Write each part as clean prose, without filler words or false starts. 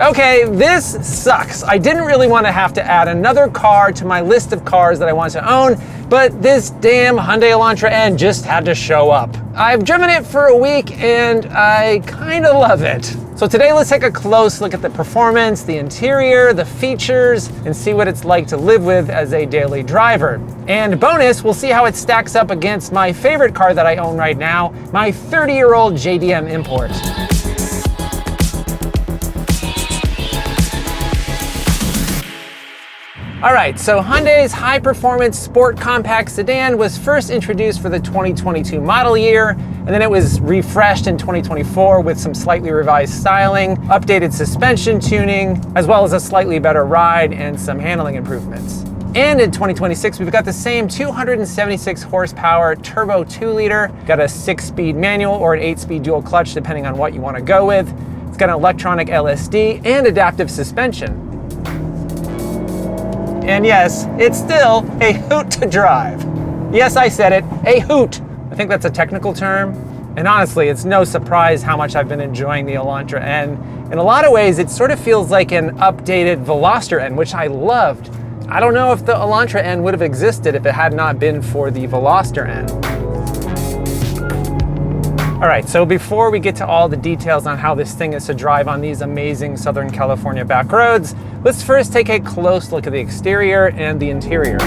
Okay, this sucks. I didn't really want to have to add another car to my list of cars that I want to own, but this damn Hyundai Elantra N just had to show up. I've driven it for a week and I kind of love it. So today let's take a close look at the performance, the interior, the features, and see what it's like to live with as a daily driver. And bonus, we'll see how it stacks up against my favorite car that I own right now, my 30-year-old JDM Import. All right, so Hyundai's high-performance sport compact sedan was first introduced for the 2022 model year, and then it was refreshed in 2024 with some slightly revised styling, updated suspension tuning, as well as a slightly better ride and some handling improvements. And in 2026, we've got the same 276 horsepower turbo 2-liter, got a 6-speed manual or an 8-speed dual clutch, depending on what you want to go with. It's got an electronic LSD and adaptive suspension. And yes, it's still a hoot to drive. Yes, I said it, a hoot. I think that's a technical term. And honestly, it's no surprise how much I've been enjoying the Elantra N. In a lot of ways, it sort of feels like an updated Veloster N, which I loved. I don't know if the Elantra N would have existed if it had not been for the Veloster N. All right, so before we get to all the details on how this thing is to drive on these amazing Southern California back roads, let's first take a close look at the exterior and the interior.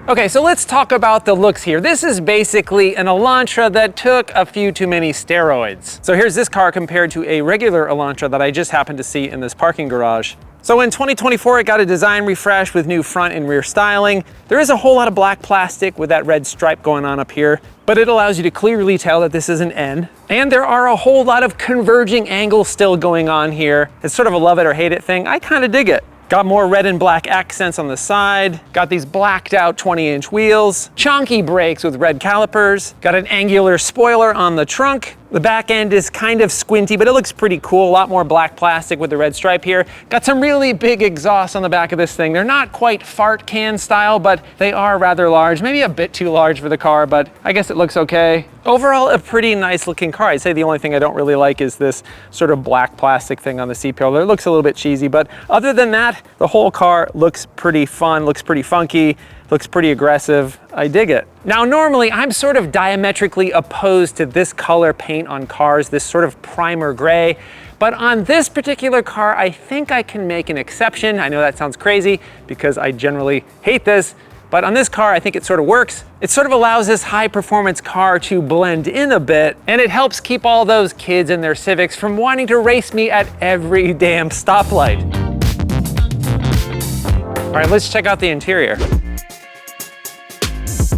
Okay, so let's talk about the looks here. This is basically an Elantra that took a few too many steroids. So here's this car compared to a regular Elantra that I just happened to see in this parking garage. So in 2024, it got a design refresh with new front and rear styling. There is a whole lot of black plastic with that red stripe going on up here, but it allows you to clearly tell that this is an N. And there are a whole lot of converging angles still going on here. It's sort of a love it or hate it thing. I kind of dig it. Got more red and black accents on the side. Got these blacked out 20-inch wheels. Chunky brakes with red calipers. Got an angular spoiler on the trunk. The back end is kind of squinty, but it looks pretty cool. A lot more black plastic with the red stripe here. Got some really big exhausts on the back of this thing. They're not quite fart can style, but they are rather large. Maybe a bit too large for the car, but I guess it looks okay. Overall, a pretty nice looking car. I'd say the only thing I don't really like is this sort of black plastic thing on the seat pillar. It looks a little bit cheesy, but other than that, the whole car looks pretty fun, looks pretty funky, looks pretty aggressive. I dig it. Now, normally I'm sort of diametrically opposed to this color paint on cars, this sort of primer gray. But on this particular car, I think I can make an exception. I know that sounds crazy because I generally hate this, but on this car, I think it sort of works. It sort of allows this high performance car to blend in a bit, and it helps keep all those kids in their Civics from wanting to race me at every damn stoplight. All right, let's check out the interior.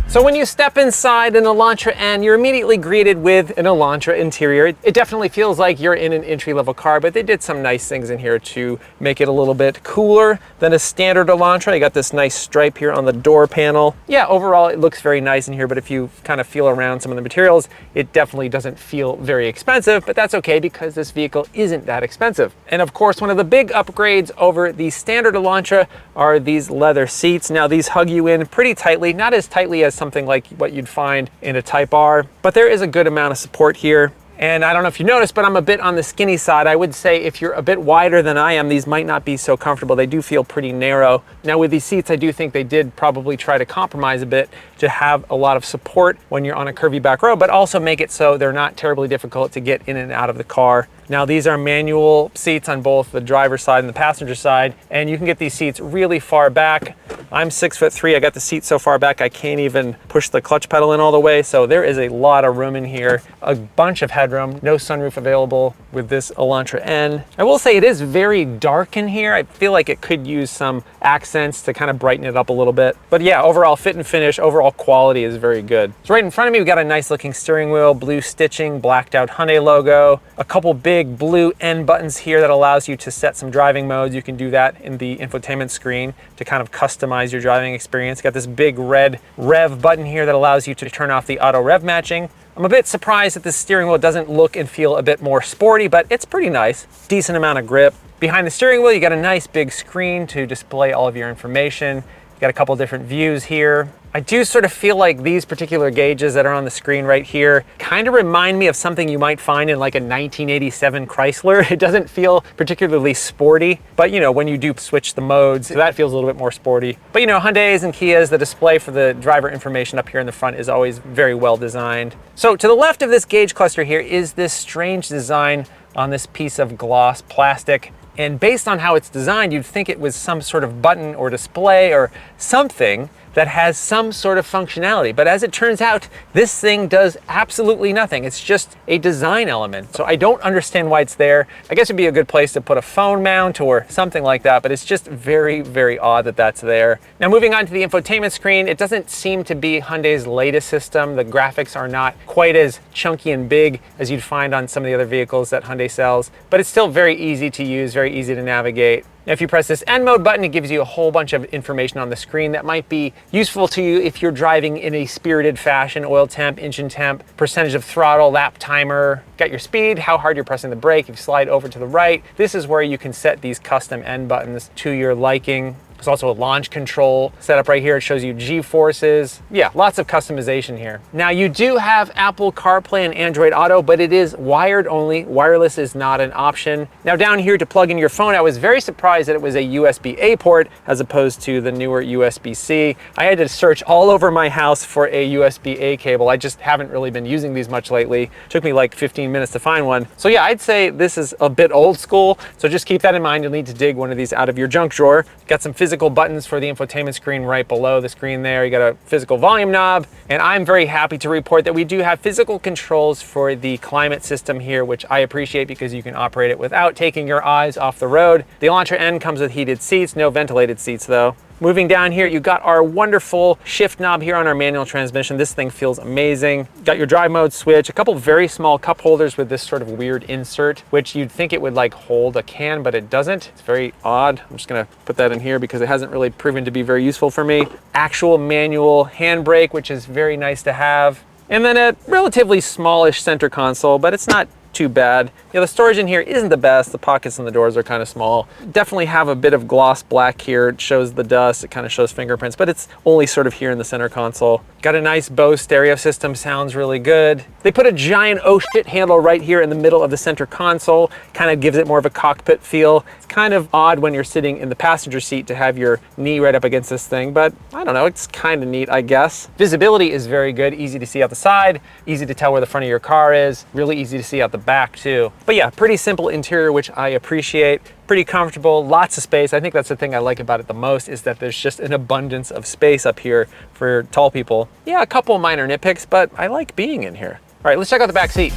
So when you step inside an Elantra N, you're immediately greeted with an Elantra interior. It definitely feels like you're in an entry-level car, but they did some nice things in here to make it a little bit cooler than a standard Elantra. You got this nice stripe here on the door panel. Yeah, overall it looks very nice in here, but if you kind of feel around some of the materials, it definitely doesn't feel very expensive, but that's okay because this vehicle isn't that expensive. And of course, one of the big upgrades over the standard Elantra are these leather seats. Now these hug you in pretty tightly, not as tightly as something like what you'd find in a Type R, but there is a good amount of support here. And I don't know if you noticed, but I'm a bit on the skinny side. I would say if you're a bit wider than I am, these might not be so comfortable. They do feel pretty narrow. Now with these seats, I do think they did probably try to compromise a bit to have a lot of support when you're on a curvy back road, but also make it so they're not terribly difficult to get in and out of the car. Now these are manual seats on both the driver's side and the passenger side, and you can get these seats really far back. I'm 6'3". I got the seat so far back I can't even push the clutch pedal in all the way, so there is a lot of room in here. A bunch of headroom, no sunroof available with this Elantra N. I will say it is very dark in here. I feel like it could use some accents to kind of brighten it up a little bit. But yeah, overall fit and finish, overall quality is very good. So right in front of me, we got a nice looking steering wheel, blue stitching, blacked out Hyundai logo, a couple big blue N buttons here that allows you to set some driving modes. You can do that in the infotainment screen to kind of customize your driving experience. Got this big red rev button here that allows you to turn off the auto rev matching. I'm a bit surprised that the steering wheel doesn't look and feel a bit more sporty, but it's pretty nice. Decent amount of grip. Behind the steering wheel, you got a nice big screen to display all of your information. You got a couple different views here. I do sort of feel like these particular gauges that are on the screen right here kind of remind me of something you might find in like a 1987 Chrysler. It doesn't feel particularly sporty, but you know, when you do switch the modes, that feels a little bit more sporty. But you know, Hyundais and Kias, the display for the driver information up here in the front is always very well designed. So to the left of this gauge cluster here is this strange design on this piece of gloss plastic. And based on how it's designed, you'd think it was some sort of button or display or something that has some sort of functionality. But as it turns out, this thing does absolutely nothing. It's just a design element. So I don't understand why it's there. I guess it'd be a good place to put a phone mount or something like that, but it's just very, very odd that that's there. Now moving on to the infotainment screen, it doesn't seem to be Hyundai's latest system. The graphics are not quite as chunky and big as you'd find on some of the other vehicles that Hyundai sells, but it's still very easy to use, very easy to navigate. Now, if you press this N mode button, it gives you a whole bunch of information on the screen that might be useful to you if you're driving in a spirited fashion: oil temp, engine temp, percentage of throttle, lap timer, got your speed, how hard you're pressing the brake. If you slide over to the right, this is where you can set these custom N buttons to your liking. There's also a launch control set up right here. It shows you G-forces. Yeah, lots of customization here. Now you do have Apple CarPlay and Android Auto, but it is wired only. Wireless is not an option. Now down here to plug in your phone, I was very surprised that it was a USB-A port as opposed to the newer USB-C. I had to search all over my house for a USB-A cable. I just haven't really been using these much lately. It took me like 15 minutes to find one. So yeah, I'd say this is a bit old school. So just keep that in mind. You'll need to dig one of these out of your junk drawer. Got some physical buttons for the infotainment screen right below the screen there. You got a physical volume knob, and I'm very happy to report that we do have physical controls for the climate system here, which I appreciate because you can operate it without taking your eyes off the road. The Elantra N comes with heated seats, no ventilated seats though. Moving down here, you got our wonderful shift knob here on our manual transmission. This thing feels amazing. Got your drive mode switch, a couple very small cup holders with this sort of weird insert, which you'd think it would like hold a can, but it doesn't. It's very odd. I'm just gonna put that in here because it hasn't really proven to be very useful for me. Actual manual handbrake, which is very nice to have. And then a relatively smallish center console, but it's not too bad. The storage in here isn't the best. The pockets and the doors are kind of small. Definitely have a bit of gloss black here. It shows the dust, it kind of shows fingerprints, but it's only sort of here in the center console. Got a nice Bose stereo system, sounds really good. They put a giant oh shit handle right here in the middle of the center console. Kind of gives it more of a cockpit feel. It's kind of odd when you're sitting in the passenger seat to have your knee right up against this thing, but I don't know, it's kind of neat, I guess. Visibility is very good, easy to see out the side, easy to tell where the front of your car is, really easy to see out the back too. But yeah, pretty simple interior, which I appreciate. Pretty comfortable, lots of space. I think that's the thing I like about it the most, is that there's just an abundance of space up here for tall people. Yeah, a couple minor nitpicks, but I like being in here. All right, let's check out the back seat.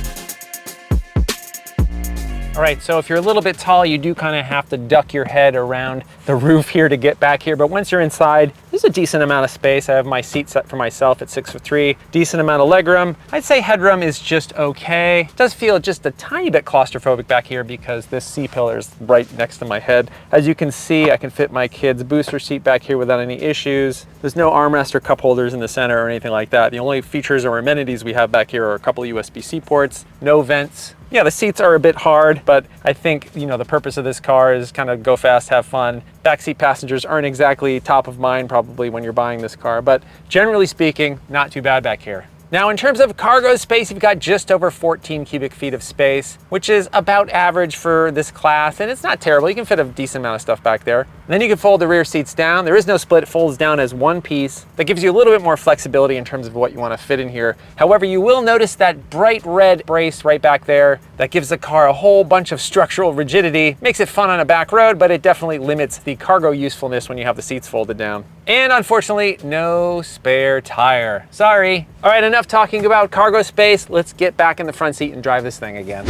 All right, so if you're a little bit tall, you do kind of have to duck your head around the roof here to get back here. But once you're inside, there's a decent amount of space. I have my seat set for myself at 6'3", decent amount of legroom. I'd say headroom is just okay. It does feel just a tiny bit claustrophobic back here because this C-pillar is right next to my head. As you can see, I can fit my kid's booster seat back here without any issues. There's no armrest or cup holders in the center or anything like that. The only features or amenities we have back here are a couple of USB-C ports, no vents. Yeah, the seats are a bit hard, but I think, you know, the purpose of this car is kind of go fast, have fun. Backseat passengers aren't exactly top of mind probably when you're buying this car, but generally speaking, not too bad back here. Now, in terms of cargo space, you've got just over 14 cubic feet of space, which is about average for this class, and it's not terrible. You can fit a decent amount of stuff back there. And then you can fold the rear seats down. There is no split, it folds down as one piece. That gives you a little bit more flexibility in terms of what you want to fit in here. However, you will notice that bright red brace right back there. That gives the car a whole bunch of structural rigidity. Makes it fun on a back road, but it definitely limits the cargo usefulness when you have the seats folded down. And unfortunately, no spare tire. Sorry. All right, enough talking about cargo space. Let's get back in the front seat and drive this thing again.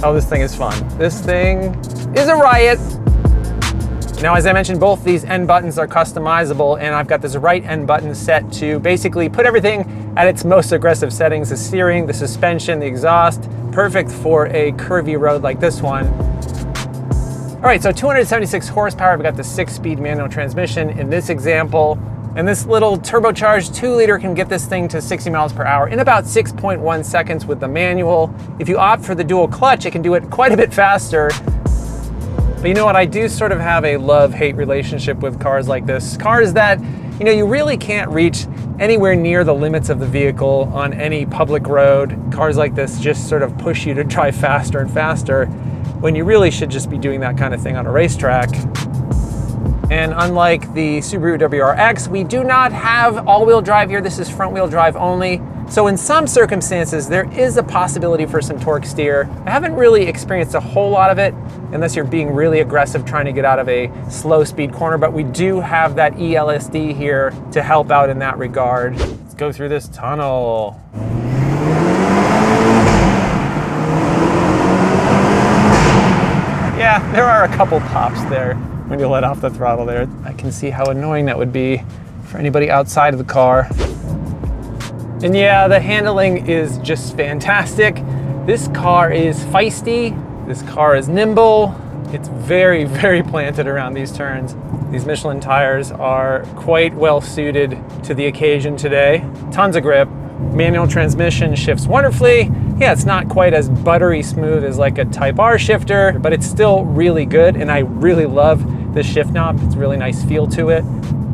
Oh, this thing is fun. This thing is a riot. Now, as I mentioned, both these N buttons are customizable, and I've got this right N button set to basically put everything at its most aggressive settings: the steering, the suspension, the exhaust. Perfect for a curvy road like this one. All right, so 276 horsepower. We've got the 6-speed manual transmission in this example. And this little turbocharged 2-liter can get this thing to 60 miles per hour in about 6.1 seconds with the manual. If you opt for the dual clutch, it can do it quite a bit faster. But you know what, I do sort of have a love-hate relationship with cars like this. Cars that, you know, you really can't reach anywhere near the limits of the vehicle on any public road. Cars like this just sort of push you to drive faster and faster when you really should just be doing that kind of thing on a racetrack. And unlike the Subaru WRX, we do not have all-wheel drive here. This is front-wheel drive only. So in some circumstances, there is a possibility for some torque steer. I haven't really experienced a whole lot of it, unless you're being really aggressive trying to get out of a slow speed corner, but we do have that ELSD here to help out in that regard. Let's go through this tunnel. Yeah, there are a couple pops there when you let off the throttle there. I can see how annoying that would be for anybody outside of the car. And yeah, the handling is just fantastic. This car is feisty. This car is nimble. It's very, very planted around these turns. These Michelin tires are quite well suited to the occasion today. Tons of grip. Manual transmission shifts wonderfully. Yeah, it's not quite as buttery smooth as like a Type R shifter, but it's still really good, and I really love the shift knob. It's a really nice feel to it.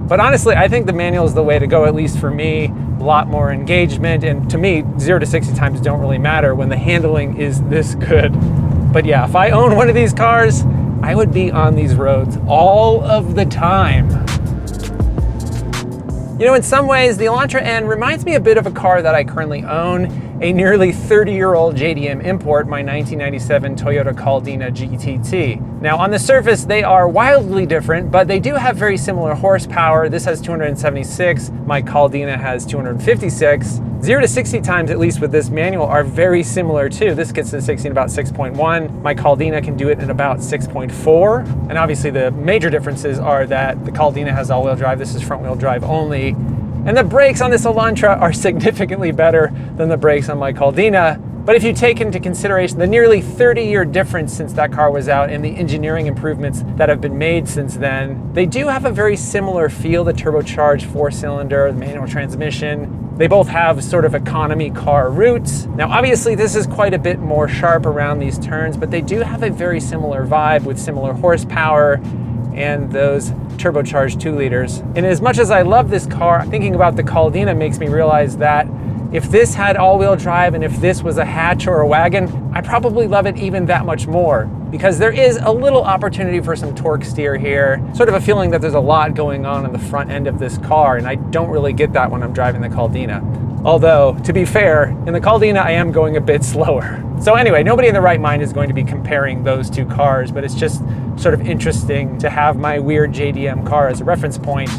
But honestly, I think the manual is the way to go, at least for me. A lot more engagement, and to me, 0 to 60 times don't really matter when the handling is this good. But yeah, if I own one of these cars, I would be on these roads all of the time. You know, in some ways, the Elantra N reminds me a bit of a car that I currently own, a nearly 30-year-old JDM Import, my 1997 Toyota Caldina GT-T. Now, on the surface, they are wildly different, but they do have very similar horsepower. This has 276, my Caldina has 256. 0 to 60 times, at least with this manual, are very similar too. This gets to 60 in about 6.1. My Caldina can do it in about 6.4. And obviously the major differences are that the Caldina has all-wheel drive, this is front-wheel drive only. And the brakes on this Elantra are significantly better than the brakes on my Caldina. But if you take into consideration the nearly 30-year difference since that car was out and the engineering improvements that have been made since then, they do have a very similar feel. The turbocharged 4-cylinder, the manual transmission, they both have sort of economy car roots. Now, obviously, this is quite a bit more sharp around these turns, but they do have a very similar vibe with similar horsepower and those turbocharged 2-liters. And as much as I love this car, thinking about the Caldina makes me realize that if this had all-wheel drive and if this was a hatch or a wagon, I probably love it even that much more, because there is a little opportunity for some torque steer here. Sort of a feeling that there's a lot going on in the front end of this car, and I don't really get that when I'm driving the Caldina. Although, to be fair, in the Caldina I am going a bit slower. So anyway, nobody in their right mind is going to be comparing those two cars, but it's just sort of interesting to have my weird JDM car as a reference point.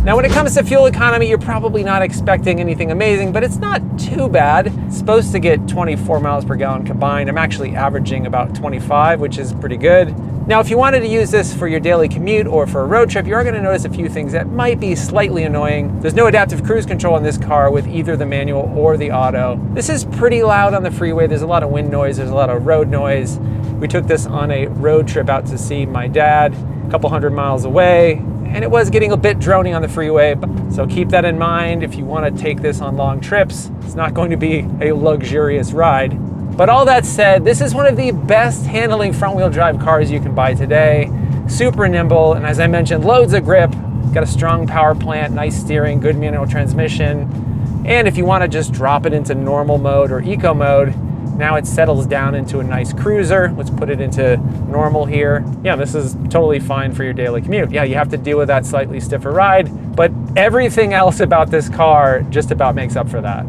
Now, when it comes to fuel economy, you're probably not expecting anything amazing, but it's not too bad. It's supposed to get 24 miles per gallon combined. I'm actually averaging about 25, which is pretty good. Now, if you wanted to use this for your daily commute or for a road trip, you are going to notice a few things that might be slightly annoying. There's no adaptive cruise control in this car with either the manual or the auto. This is pretty loud on the freeway. There's a lot of wind noise. There's a lot of road noise. We took this on a road trip out to see my dad a couple hundred miles away, and it was getting a bit drony on the freeway. So keep that in mind if you want to take this on long trips. It's not going to be a luxurious ride. But all that said, this is one of the best handling front-wheel drive cars you can buy today. Super nimble, and as I mentioned, loads of grip. Got a strong power plant, nice steering, good manual transmission. And if you want to just drop it into normal mode or eco mode, now it settles down into a nice cruiser. Let's put it into normal here. Yeah, this is totally fine for your daily commute. Yeah, you have to deal with that slightly stiffer ride, but everything else about this car just about makes up for that.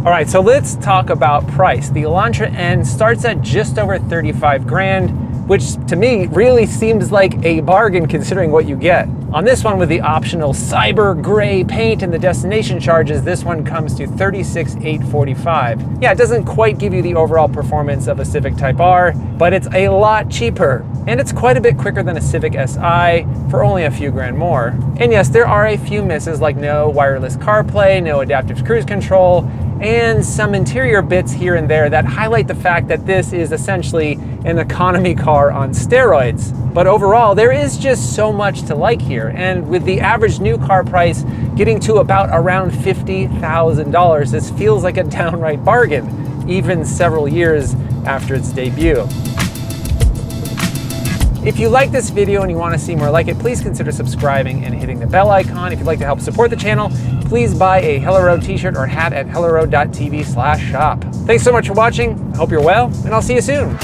All right, so let's talk about price. The Elantra N starts at just over 35 grand, which to me really seems like a bargain considering what you get. On this one, with the optional cyber gray paint and the destination charges, this one comes to $36,845. Yeah, it doesn't quite give you the overall performance of a Civic Type R, but it's a lot cheaper. And it's quite a bit quicker than a Civic Si for only a few grand more. And yes, there are a few misses like no wireless CarPlay, no adaptive cruise control, and some interior bits here and there that highlight the fact that this is essentially an economy car on steroids. But overall, there is just so much to like here, and with the average new car price getting to about around $50,000, this feels like a downright bargain, even several years after its debut. If you like this video and you want to see more like it, please consider subscribing and hitting the bell icon. If you'd like to help support the channel, please buy a Hello Road t-shirt or hat at helloroad.tv/shop. Thanks so much for watching. I hope you're well, and I'll see you soon.